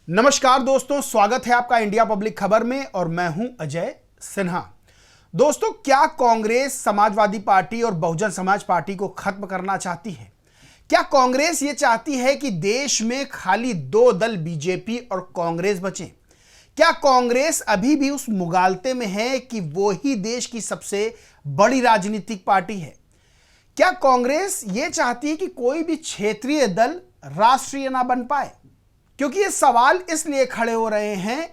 नमस्कार दोस्तों, स्वागत है आपका इंडिया पब्लिक खबर में और मैं हूं अजय सिन्हा। दोस्तों, क्या कांग्रेस समाजवादी पार्टी और बहुजन समाज पार्टी को खत्म करना चाहती है? क्या कांग्रेस ये चाहती है कि देश में खाली दो दल बीजेपी और कांग्रेस बचें? क्या कांग्रेस अभी भी उस मुगालते में है कि वो ही देश की सबसे बड़ी राजनीतिक पार्टी है? क्या कांग्रेस ये चाहती है कि कोई भी क्षेत्रीय दल राष्ट्रीय ना बन पाए? क्योंकि ये सवाल इसलिए खड़े हो रहे हैं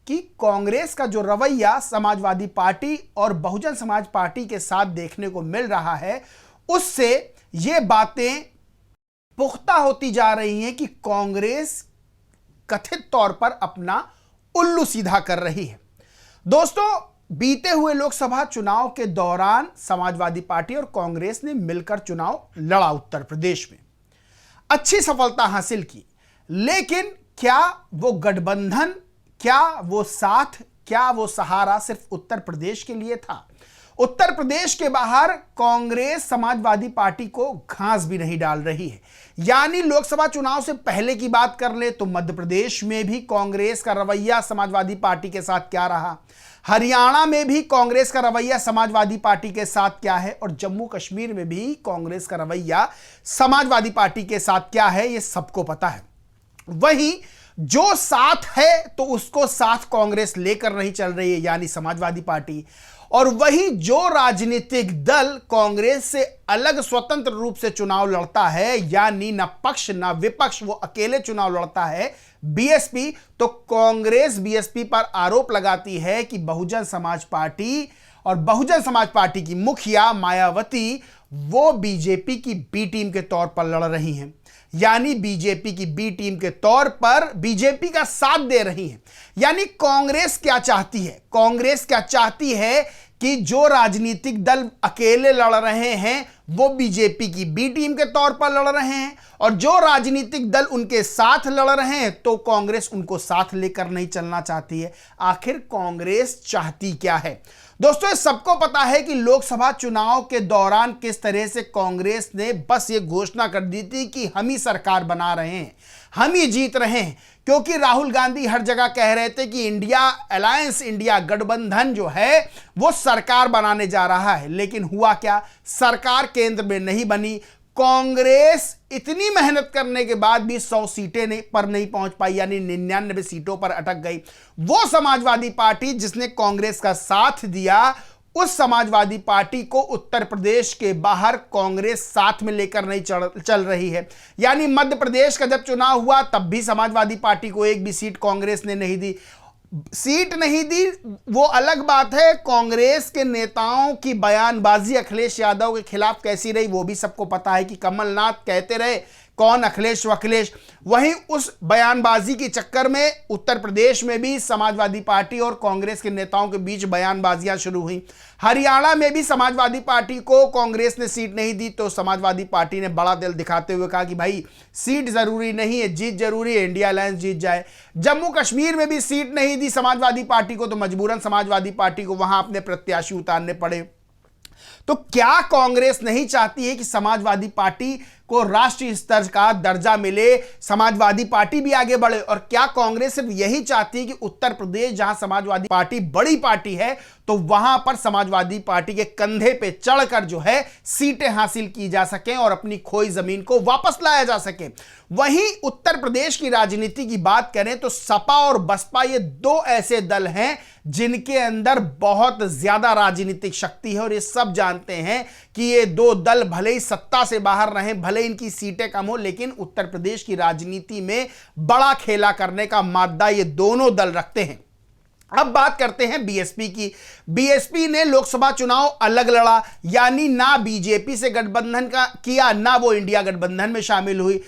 कि कांग्रेस का जो रवैया समाजवादी पार्टी और बहुजन समाज पार्टी के साथ देखने को मिल रहा है, उससे ये बातें पुख्ता होती जा रही हैं कि कांग्रेस कथित तौर पर अपना उल्लू सीधा कर रही है। दोस्तों, बीते हुए लोकसभा चुनाव के दौरान समाजवादी पार्टी और कांग्रेस ने मिलकर चुनाव लड़ा उत्तर प्रदेश में, अच्छी सफलता हासिल की। लेकिन क्या वो गठबंधन, क्या वो साथ, क्या वो सहारा सिर्फ उत्तर प्रदेश के लिए था? उत्तर प्रदेश के बाहर कांग्रेस समाजवादी पार्टी को घास भी नहीं डाल रही है। यानी लोकसभा चुनाव से पहले की बात कर ले तो मध्य प्रदेश में भी कांग्रेस का रवैया समाजवादी पार्टी के साथ क्या रहा, हरियाणा में भी कांग्रेस का रवैया समाजवादी पार्टी के साथ क्या है, और जम्मू कश्मीर में भी कांग्रेस का रवैया समाजवादी पार्टी के साथ क्या है, ये सबको पता है। वहीं जो साथ है तो उसको साथ कांग्रेस लेकर नहीं चल रही है, यानी समाजवादी पार्टी, और वहीं जो राजनीतिक दल कांग्रेस से अलग स्वतंत्र रूप से चुनाव लड़ता है, यानी न पक्ष न विपक्ष, वो अकेले चुनाव लड़ता है, बीएसपी, तो कांग्रेस बीएसपी पर आरोप लगाती है कि बहुजन समाज पार्टी और बहुजन समाज पार्टी की मुखिया मायावती वो बीजेपी की बी टीम के तौर पर लड़ रही हैं, यानी बीजेपी की बी टीम के तौर पर बीजेपी का साथ दे रही है। यानी कांग्रेस क्या चाहती है? कांग्रेस क्या चाहती है कि जो राजनीतिक दल अकेले लड़ रहे हैं वो बीजेपी की बी टीम के तौर पर लड़ रहे हैं, और जो राजनीतिक दल उनके साथ लड़ रहे हैं तो कांग्रेस उनको साथ लेकर नहीं चलना चाहती है। आखिर कांग्रेस चाहती क्या है? दोस्तों, ये सबको पता है कि लोकसभा चुनाव के दौरान किस तरह से कांग्रेस ने बस ये घोषणा कर दी थी कि हम ही सरकार बना रहे हैं, हम ही जीत रहे हैं, क्योंकि राहुल गांधी हर जगह कह रहे थे कि इंडिया अलायंस, इंडिया गठबंधन जो है वो सरकार बनाने जा रहा है। लेकिन हुआ क्या? सरकार केंद्र में नहीं बनी। कांग्रेस इतनी मेहनत करने के बाद भी 100 सीटें पर नहीं पहुंच पाई, यानी 99 सीटों पर अटक गई। वो समाजवादी पार्टी जिसने कांग्रेस का साथ दिया, उस समाजवादी पार्टी को उत्तर प्रदेश के बाहर कांग्रेस साथ में लेकर नहीं चल रही है। यानी मध्य प्रदेश का जब चुनाव हुआ तब भी समाजवादी पार्टी को एक भी सीट कांग्रेस ने नहीं दी। सीट नहीं दी वो अलग बात है, कांग्रेस के नेताओं की बयानबाजी अखिलेश यादव के खिलाफ कैसी रही वो भी सबको पता है कि कमलनाथ कहते रहे कौन अखिलेश वखिलेश। वहीं उस बयानबाजी के चक्कर में उत्तर प्रदेश में भी समाजवादी पार्टी और कांग्रेस के नेताओं के बीच बयानबाजियां शुरू हुई। हरियाणा में भी समाजवादी पार्टी को कांग्रेस ने सीट नहीं दी तो समाजवादी पार्टी ने बड़ा दिल दिखाते हुए कहा कि भाई सीट जरूरी नहीं है, जीत जरूरी है, इंडिया अलायंस जीत जाए। जम्मू कश्मीर में भी सीट नहीं दी समाजवादी पार्टी को तो मजबूरन समाजवादी पार्टी को वहां अपने प्रत्याशी उतारने पड़े। तो क्या कांग्रेस नहीं चाहती है कि समाजवादी पार्टी को राष्ट्रीय स्तर का दर्जा मिले, समाजवादी पार्टी भी आगे बढ़े? और क्या कांग्रेस सिर्फ यही चाहती है कि उत्तर प्रदेश जहां समाजवादी पार्टी बड़ी पार्टी है तो वहां पर समाजवादी पार्टी के कंधे पे चढ़कर जो है सीटें हासिल की जा सकें और अपनी खोई जमीन को वापस लाया जा सके? वहीं उत्तर प्रदेश की राजनीति की बात करें तो सपा और बसपा ये दो ऐसे दल हैं जिनके अंदर बहुत ज्यादा राजनीतिक शक्ति है, और ये सब जानते हैं कि ये दो दल भले ही सत्ता से बाहर रहें, भले इनकी सीटें कम हो, लेकिन उत्तर प्रदेश की राजनीति में बड़ा खेला करने का मादा ये दोनों दल रखते हैं। अब बात करते हैं बीएसपी की। बीएसपी ने लोकसभा चुनाव अलग लड़ा, यानी ना बीजेपी से गठबंधन का किया, ना वो इंडिया गठबंधन में शामिल हुई।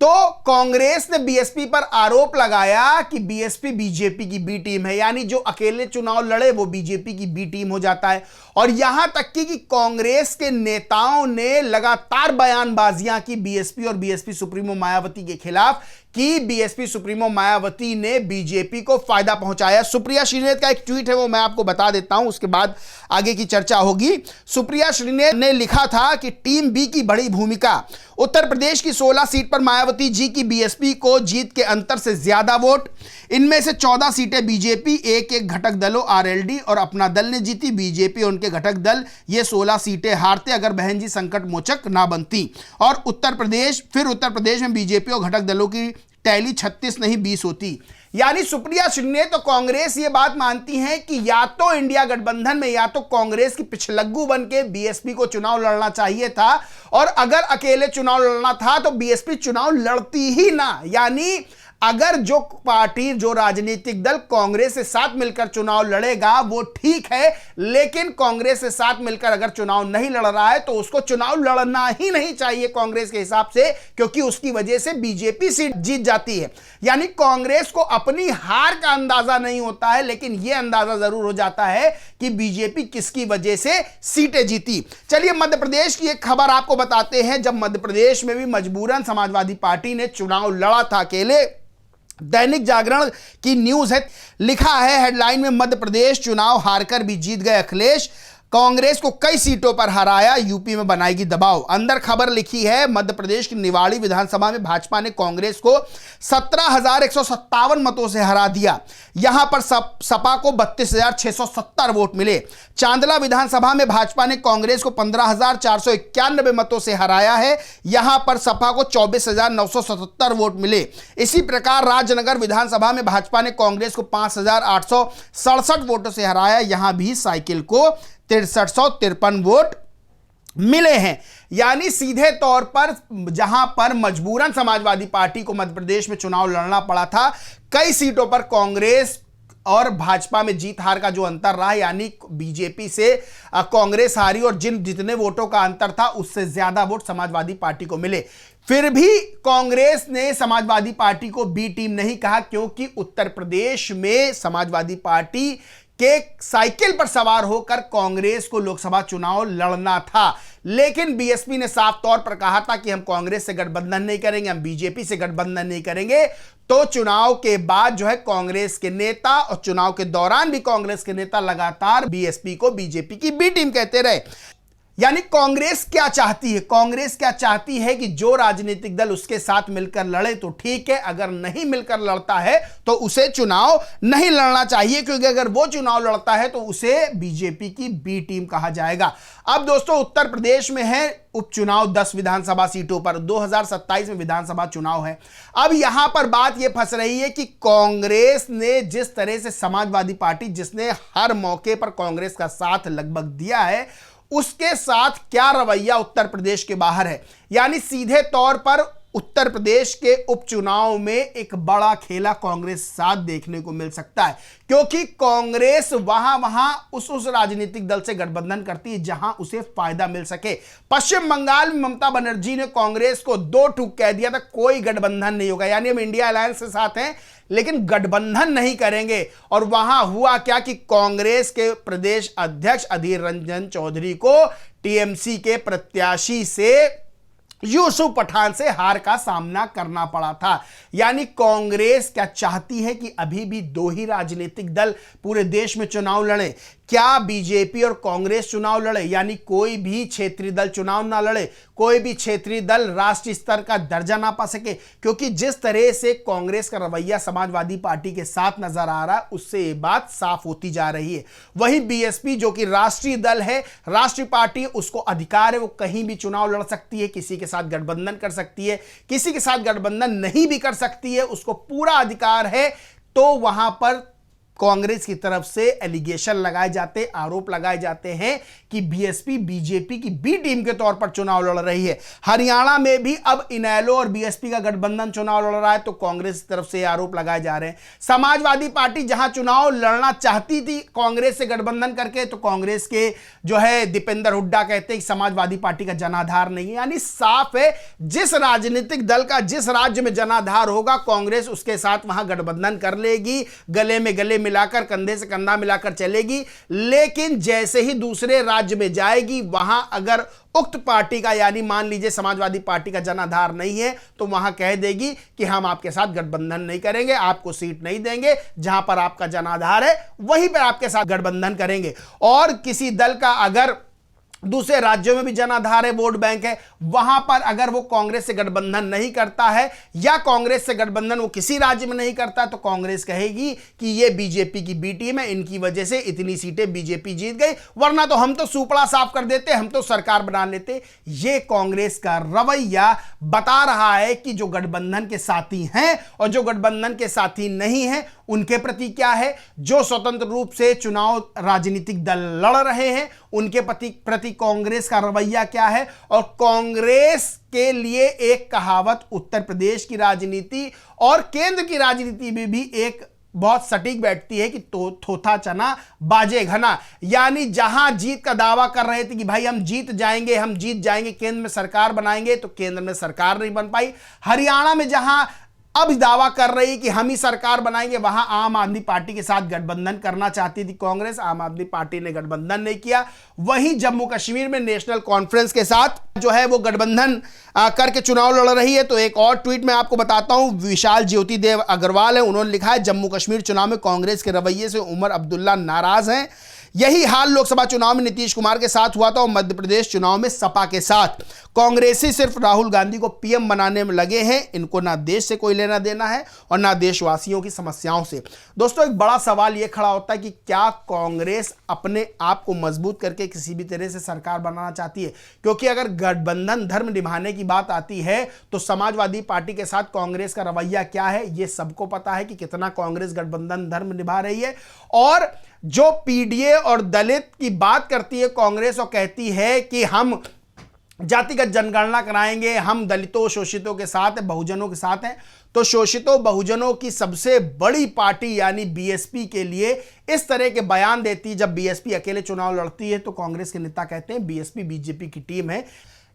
तो कांग्रेस ने बीएसपी पर आरोप लगाया कि बीएसपी बीजेपी की बी टीम है, यानी जो अकेले चुनाव लड़े वो बीजेपी की बी टीम हो जाता है। और यहां तक कि कांग्रेस के नेताओं ने लगातार बयानबाजियां की बीएसपी और बीएसपी सुप्रीमो मायावती के खिलाफ कि बीएसपी सुप्रीमो मायावती ने बीजेपी को फायदा पहुंचाया। सुप्रिया श्रीनेत का एक ट्वीट है, वो मैं आपको बता देता हूं, उसके बाद आगे की चर्चा होगी। सुप्रिया श्रीनेत ने लिखा था कि टीम बी की बड़ी भूमिका, उत्तर प्रदेश की 16 सीट पर मायावती जी की बीएसपी को जीत के अंतर से ज्यादा वोट, इनमें से 14 सीटें बीजेपी, एक एक घटक दलों आरएलडी और अपना दल ने जीती। बीजेपी और उनके घटक दल ये 16 सीटें हारते अगर बहन जी संकट मोचक ना बनती। और उत्तर प्रदेश में बीजेपी और घटक दलों की टैली 36 नहीं 20 होती। यानी सुप्रिया श्रीनेत तो कांग्रेस ये बात मानती है कि या तो इंडिया गठबंधन में या तो कांग्रेस की पिछलग्गू बन के बीएसपी को चुनाव लड़ना चाहिए था, और अगर अकेले चुनाव लड़ना था तो बीएसपी चुनाव लड़ती ही ना। यानी अगर जो पार्टी, जो राजनीतिक दल कांग्रेस से साथ मिलकर चुनाव लड़ेगा वो ठीक है, लेकिन कांग्रेस से साथ मिलकर अगर चुनाव नहीं लड़ रहा है तो उसको चुनाव लड़ना ही नहीं चाहिए कांग्रेस के हिसाब से, क्योंकि उसकी वजह से बीजेपी सीट जीत जाती है। यानी कांग्रेस को अपनी हार का अंदाजा नहीं होता है, लेकिन यह अंदाजा जरूर हो जाता है कि बीजेपी किसकी वजह से सीटें जीती। चलिए मध्य प्रदेश की एक खबर आपको बताते हैं। जब मध्य प्रदेश में भी मजबूरन समाजवादी पार्टी ने चुनाव लड़ा था अकेले, दैनिक जागरण की न्यूज है, लिखा है हेडलाइन में, मध्य प्रदेश चुनाव हारकर भी जीत गए अखिलेश, कांग्रेस को कई सीटों पर हराया, यूपी में बनाएगी दबाव। अंदर खबर लिखी है, मध्य प्रदेश की निवाड़ी विधानसभा में भाजपा ने कांग्रेस को 17,157 मतों से हरा दिया। यहां पर सपा को 32,670 वोट मिले। चांदला विधानसभा में भाजपा ने कांग्रेस को 15,491 मतों से हराया है। यहां पर सपा को 24,977 वोट मिले। इसी प्रकार राजनगर विधानसभा में भाजपा ने कांग्रेस को 5,867 वोटों से हराया। यहां भी साइकिल को 6353 वोट मिले हैं। यानी सीधे तौर पर जहां पर मजबूरन समाजवादी पार्टी को मध्य प्रदेश में चुनाव लड़ना पड़ा था, कई सीटों पर कांग्रेस और भाजपा में जीत हार का जो अंतर रहा, यानी बीजेपी से कांग्रेस हारी और जितने वोटों का अंतर था उससे ज्यादा वोट समाजवादी पार्टी को मिले। फिर भी कांग्रेस ने समाजवादी पार्टी को बी टीम नहीं कहा, क्योंकि उत्तर प्रदेश में समाजवादी पार्टी के साइकिल पर सवार होकर कांग्रेस को लोकसभा चुनाव लड़ना था। लेकिन बीएसपी ने साफ तौर पर कहा था कि हम कांग्रेस से गठबंधन नहीं करेंगे, हम बीजेपी से गठबंधन नहीं करेंगे। तो चुनाव के बाद जो है कांग्रेस के नेता और चुनाव के दौरान भी कांग्रेस के नेता लगातार बीएसपी को बीजेपी की बी टीम कहते रहे। यानी कांग्रेस क्या चाहती है? कांग्रेस क्या चाहती है कि जो राजनीतिक दल उसके साथ मिलकर लड़े तो ठीक है, अगर नहीं मिलकर लड़ता है तो उसे चुनाव नहीं लड़ना चाहिए, क्योंकि अगर वो चुनाव लड़ता है तो उसे बीजेपी की बी टीम कहा जाएगा। अब दोस्तों उत्तर प्रदेश में है उपचुनाव 10 विधानसभा सीटों पर, 2027 में विधानसभा चुनाव है। अब यहां पर बात यह फंस रही है कि कांग्रेस ने जिस तरह से समाजवादी पार्टी, जिसने हर मौके पर कांग्रेस का साथ लगभग दिया है, उसके साथ क्या रवैया उत्तर प्रदेश के बाहर है। यानी सीधे तौर पर उत्तर प्रदेश के उपचुनाव में एक बड़ा खेला कांग्रेस साथ देखने को मिल सकता है, क्योंकि कांग्रेस वहां उस राजनीतिक दल से गठबंधन करती है जहां उसे फायदा मिल सके। पश्चिम बंगाल में ममता बनर्जी ने कांग्रेस को 2 टूक कह दिया था, कोई गठबंधन नहीं होगा, यानी हम इंडिया अलायंस के साथ हैं लेकिन गठबंधन नहीं करेंगे। और वहां हुआ क्या कि कांग्रेस के प्रदेश अध्यक्ष अधीर रंजन चौधरी को टीएमसी के प्रत्याशी से यूसुफ पठान से हार का सामना करना पड़ा था। यानी कांग्रेस क्या चाहती है कि अभी भी 2 ही राजनीतिक दल पूरे देश में चुनाव लड़े? क्या बीजेपी और कांग्रेस चुनाव लड़े, यानी कोई भी क्षेत्रीय दल चुनाव ना लड़े, कोई भी क्षेत्रीय दल राष्ट्रीय स्तर का दर्जा ना पा सके? क्योंकि जिस तरह से कांग्रेस का रवैया समाजवादी पार्टी के साथ नजर आ रहा है, उससे ये बात साफ होती जा रही है। वहीं बीएसपी जो कि राष्ट्रीय दल है, राष्ट्रीय पार्टी, उसको अधिकार है, वो कहीं भी चुनाव लड़ सकती है, किसी के साथ गठबंधन कर सकती है, किसी के साथ गठबंधन नहीं भी कर सकती है, उसको पूरा अधिकार है। तो वहां पर कांग्रेस की तरफ से एलिगेशन लगाए जाते, आरोप लगाए जाते हैं कि बीएसपी बीजेपी की बी टीम के तौर पर चुनाव लड़ रही है। हरियाणा में भी अब इनेलो और बीएसपी का गठबंधन चुनाव लड़ रहा है, तो कांग्रेस की तरफ से आरोप लगाए जा रहे हैं। समाजवादी पार्टी जहां चुनाव लड़ना चाहती थी कांग्रेस से गठबंधन करके, तो कांग्रेस के जो है दीपेंद्र हुड्डा कहते हैं कि समाजवादी पार्टी का जनाधार नहीं है। यानी साफ है, जिस राजनीतिक दल का जिस राज्य में जनाधार होगा, कांग्रेस उसके साथ वहां गठबंधन कर लेगी, गले में गले मिलाकर, कंधे से कंधा मिलाकर चलेगी, लेकिन जैसे ही दूसरे राज्य में जाएगी वहां अगर उक्त पार्टी का, यानी मान लीजिए समाजवादी पार्टी का जनाधार नहीं है, तो वहां कह देगी कि हम आपके साथ गठबंधन नहीं करेंगे, आपको सीट नहीं देंगे, जहां पर आपका जनाधार है वहीं पर आपके साथ गठबंधन करेंगे। और किसी दल का अगर दूसरे राज्यों में भी जनाधार है, वोट बैंक है, वहां पर अगर वो कांग्रेस से गठबंधन नहीं करता है या कांग्रेस से गठबंधन वो किसी राज्य में नहीं करता, तो कांग्रेस कहेगी कि ये बीजेपी की बी टीम है, इनकी वजह से इतनी सीटें बीजेपी जीत गई, वरना तो हम तो सुपड़ा साफ कर देते, हम तो सरकार बना लेते। ये कांग्रेस का रवैया बता रहा है कि जो गठबंधन के साथी हैं और जो गठबंधन के साथी नहीं हैं उनके प्रति क्या है, जो स्वतंत्र रूप से चुनाव राजनीतिक दल लड़ रहे हैं उनके प्रति कांग्रेस का रवैया क्या है। और कांग्रेस के लिए एक कहावत उत्तर प्रदेश की राजनीति और केंद्र की राजनीति में भी एक बहुत सटीक बैठती है कि थोथा चना बाजे घना, यानी जहां जीत का दावा कर रहे थे कि भाई हम जीत जाएंगे, हम जीत जाएंगे, केंद्र में सरकार बनाएंगे, तो केंद्र में सरकार नहीं बन पाई। हरियाणा में जहां अब दावा कर रही कि हम ही सरकार बनाएंगे, वहां आम आदमी पार्टी के साथ गठबंधन करना चाहती थी कांग्रेस, आम आदमी पार्टी ने गठबंधन नहीं किया। वहीं जम्मू कश्मीर में नेशनल कॉन्फ्रेंस के साथ जो है वो गठबंधन करके चुनाव लड़ रही है। तो एक और ट्वीट में आपको बताता हूं, विशाल ज्योति देव अग्रवाल है, उन्होंने लिखा है जम्मू कश्मीर चुनाव में कांग्रेस के रवैये से उमर अब्दुल्ला नाराज हैं। यही हाल लोकसभा चुनाव में नीतीश कुमार के साथ हुआ था और मध्य प्रदेश चुनाव में सपा के साथ। कांग्रेसी सिर्फ राहुल गांधी को पीएम बनाने में लगे हैं, इनको ना देश से कोई लेना देना है और ना देशवासियों की समस्याओं से। दोस्तों, एक बड़ा सवाल यह खड़ा होता है कि क्या कांग्रेस अपने आप को मजबूत करके किसी भी तरह से सरकार बनाना चाहती है? क्योंकि अगर गठबंधन धर्म निभाने की बात आती है तो समाजवादी पार्टी के साथ कांग्रेस का रवैया क्या है यह सबको पता है कि कितना कांग्रेस गठबंधन धर्म निभा रही है। और जो पीडीए और दलित की बात करती है कांग्रेस और कहती है कि हम जातिगत जनगणना कराएंगे, हम दलितों शोषितों के साथ हैं, बहुजनों के साथ हैं, तो शोषितों बहुजनों की सबसे बड़ी पार्टी यानी बीएसपी के लिए इस तरह के बयान देती है। जब बीएसपी अकेले चुनाव लड़ती है तो कांग्रेस के नेता कहते हैं बीएसपी बीजेपी की टीम है।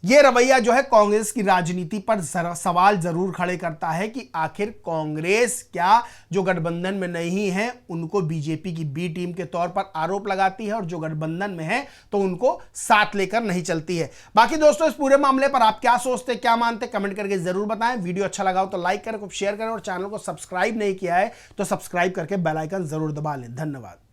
यह रवैया जो है कांग्रेस की राजनीति पर सवाल जरूर खड़े करता है कि आखिर कांग्रेस क्या जो गठबंधन में नहीं है उनको बीजेपी की बी टीम के तौर पर आरोप लगाती है और जो गठबंधन में है तो उनको साथ लेकर नहीं चलती है। बाकी दोस्तों, इस पूरे मामले पर आप क्या सोचते, क्या मानते, कमेंट करके जरूर बताएं। वीडियो अच्छा लगा हो तो लाइक करें, शेयर करें और चैनल को सब्सक्राइब नहीं किया है तो सब्सक्राइब करके बेल आइकन जरूर दबा लें। धन्यवाद।